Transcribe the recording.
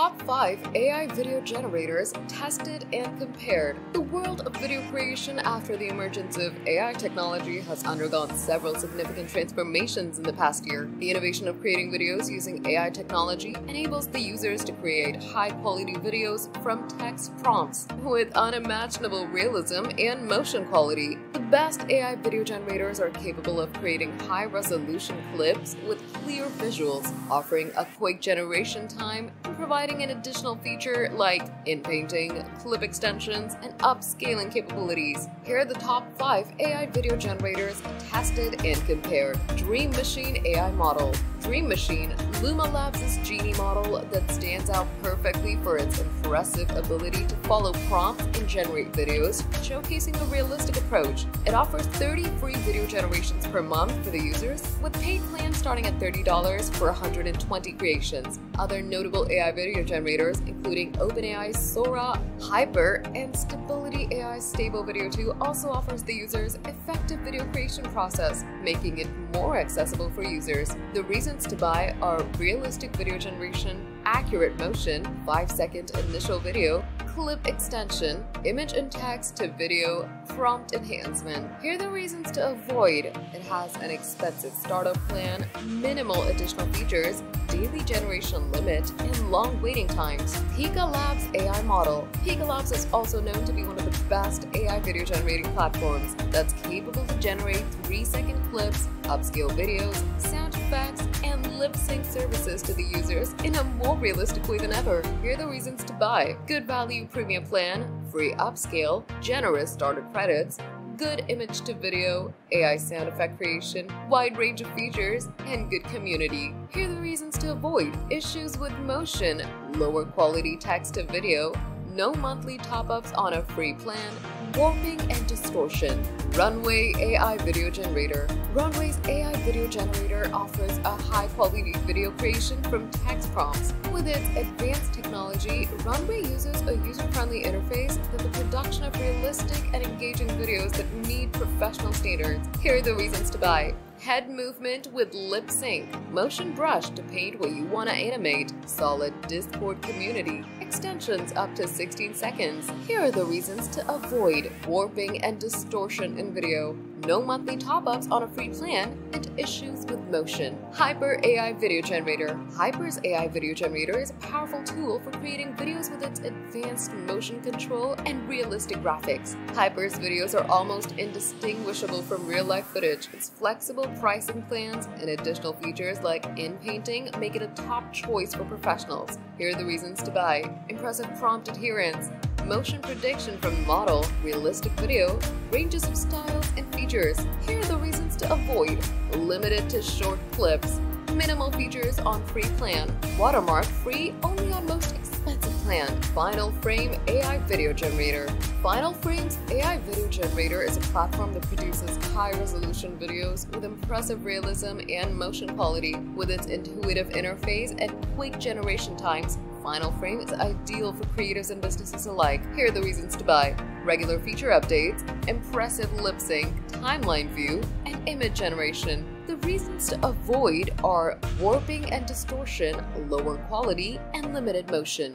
Top 5 AI video generators tested and compared. The world of video creation after the emergence of AI technology has undergone several significant transformations in the past year. The innovation of creating videos using AI technology enables the users to create high-quality videos from text prompts with unimaginable realism and motion quality. The best AI video generators are capable of creating high-resolution clips with clear visuals, offering a quick generation time and providing an additional feature like inpainting, clip extensions, and upscaling capabilities. Here are the top 5 AI video generators tested and compared. Dream Machine AI Model. Dream Machine, Luma Labs' Genie model that stands out perfectly for its impressive ability to follow prompts and generate videos, showcasing a realistic approach. It offers 30 free video generations per month for the users, with paid plans starting at $30 for 120 creations. Other notable AI video generators, including OpenAI's Sora, Hyper, and Stability AI's Stable Video 2, also offers the users effective video creation process, making it more accessible for users. The reasons to buy are realistic video generation, accurate motion, 5-second initial video, clip extension, image and text to video, prompt enhancement. Here are the reasons to avoid. It has an expensive startup plan, minimal additional features, daily generation limit, and long waiting times. Pika Labs AI Model. Pika Labs is also known to be one of the best AI video generating platforms that's capable to generate 3-second clips, upscale videos, sound effects, and lip sync services to the users in a more realistic way than ever. Here are the reasons to buy. Good value premium plan, free upscale, generous starter credits, good image to video, AI sound effect creation, wide range of features, and good community. Here are the reasons to avoid. Issues with motion, lower quality text to video, no monthly top-ups on a free plan, warping and distortion. Runway AI Video Generator. Runway's AI Video Generator offers a high-quality video creation from text prompts. With its advanced technology, Runway uses a user-friendly interface for the production of realistic and engaging videos that meet professional standards. Here are the reasons to buy. Head movement with lip sync, motion brush to paint what you want to animate, solid Discord community, extensions up to 16 seconds. Here are the reasons to avoid. Warping and distortion in video, no monthly top-ups on a free plan, and issues with motion. Hyper AI Video Generator. Hyper's AI Video Generator is a powerful tool for creating videos with its advanced motion control and realistic graphics. Hyper's videos are almost indistinguishable from real-life footage. Its flexible pricing plans and additional features like inpainting make it a top choice for professionals. Here are the reasons to buy. Impressive prompt adherence, motion prediction from model, realistic video, ranges of styles and features. Here are the reasons to avoid. Limited to short clips, minimal features on free plan, watermark free only on most expensive plan. Final Frame AI Video Generator. Final Frame's AI Video Generator is a platform that produces high-resolution videos with impressive realism and motion quality. With its intuitive interface and quick generation times, Final Frame is ideal for creators and businesses alike. Here are the reasons to buy. Regular feature updates, impressive lip sync, timeline view, and image generation. The reasons to avoid are warping and distortion, lower quality, and limited motion.